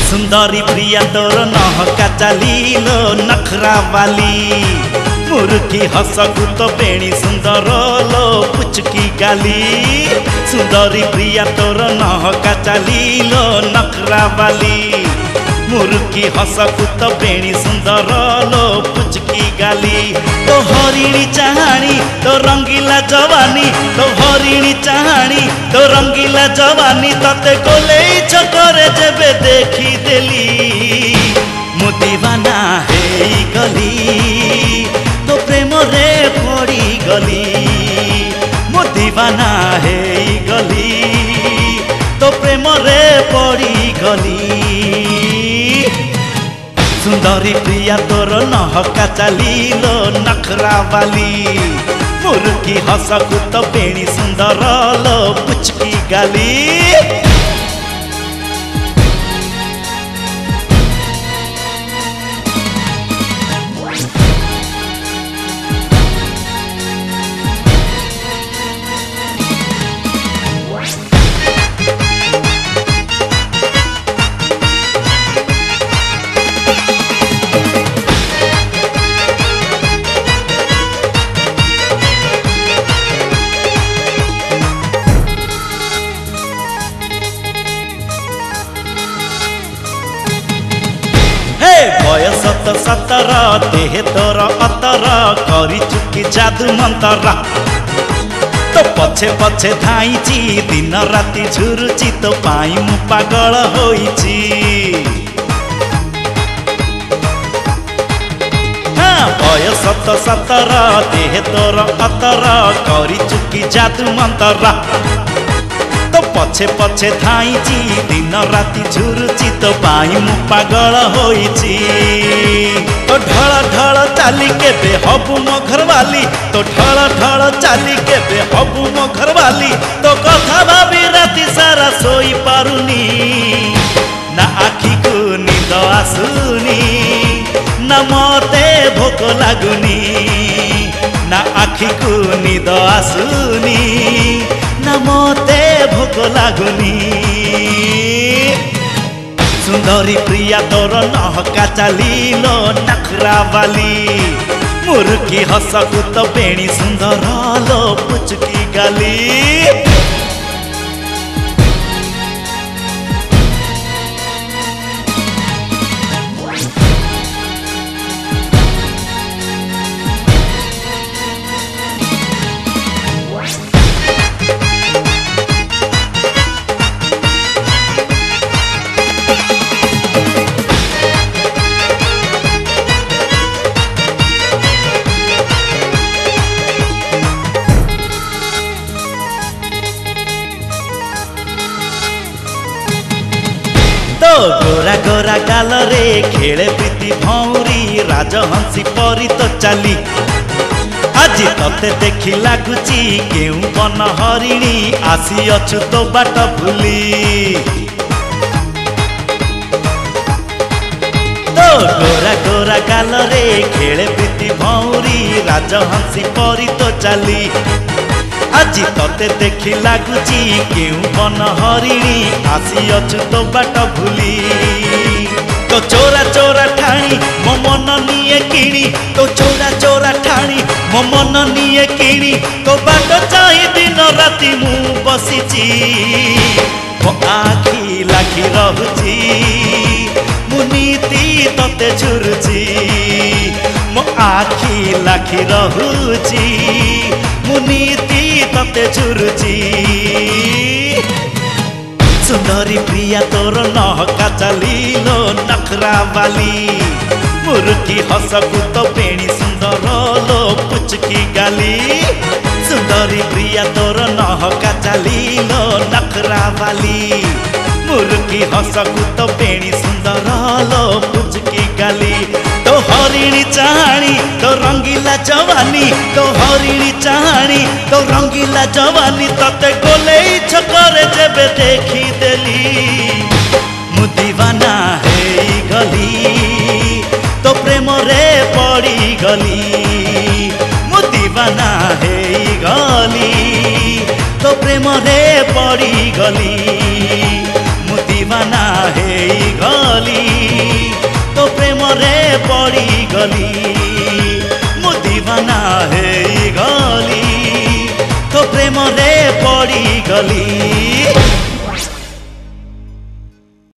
सुंदरी प्रिया तोर नहका चालीलो नखरा वाली मुरुकी हसकु तो बेणी सुंदर लो पुचकी गाली। सुंदरी प्रिया तोर नहका चालीलो नखरा वाली मुरुकी हसकु तो बेणी सुंदर लो पुचकी गाली। तो हरिणी चाहाणी तो रंगीला जवानी तो हरिणी चाहाणी तो रंगीला जवानी तते कोले छकरे जेबे देखी देली मु दीवाना हे गली तो प्रेम रे पड़ी गली मु दीवाना हे गली तो प्रेम रे पड़ी गली। सुंदरी प्रिया तोर नहका चालीलो नखरा वाली मुरुकी हसकु तो बेणी सुंदर लो पुचकी गाली। बयस तो 17 देह तोर 18 करी चुकी जादू मंतरा तो पछे पछे धाईची दिन राति झुरुची तो पाई मु पागल होईची। बयस तो 17 देह तोर 18 करी चुकी जादू मंतरा तो पछे पछे धाईची दिन राति झुरुची तो पाई मु पागल होईची। तो ढळ ढळ चाली केबे हबु मो घरवाली तो ढळ ढळ चाली केबे हबु मो घरवाली तो कथा भाबी राति सारा सोई पारुनी ना आखी को निद आसुनी ना मते भोक लागुनी ना आखी को निद आसुनी ना मते भोक लागुनी। सुंदरी प्रिया तोर नहका चालीलो नखरा वाली मुरुकी हसकु तो बेणी सुंदर लो पुचकी गाली। गोरा गोरा गाल रे खेले प्रीति भौरी राजहंसी परी तो चाली आज तते देखी लागुची केउ बन हरिणी आसी अछु तो बाट भूली। तो गोरा गोरा गाल रे खेले प्रीति भौरी राजहंसी परी तो चाली आज तते देखी लागुची केउ बन हरिणी आसी अछु तो बाट भूली। तो चोरा चोरा ठाणी मो मन निये किणी तो चोरा चोरा ठाणी मो मन निये किणी तो बाट चाहि दिन राति मु बसिची मो आखी लाखी रहुची मु नीति तते झुरुची मो आखी लाखी रहुची मु नीति तते झुरुची। सुंदरी प्रिया तोर नहका चालीलो नखरा वाली मुरुकी हसकु तो बेणी सुंदर लो पुचकी गाली। सुंदरी प्रिया तोर नहका चालीलो नखरा वाली मुरुकी हसकु तो बेणी सुंदर लो पुचकी गाली। तो हरिणी चाहाणी तो रंगीला जवानी तो हरिणी चाहाणी तो रंगीला जवानी तते गोले छकरे जेबे देखी देली मु दीवाना हे गली तो प्रेम रे पड़ी गली मु दीवाना हे गली तो प्रेम रे पड़ी गली मु दीवाना ହେଇଗଲି ତୋ ପ୍ରେମରେ ପଡ଼ିଗଲି ମୁଁ ଦିୱାନା ହେଇଗଲି ତୋ ପ୍ରେମରେ ପଡ଼ିଗଲି।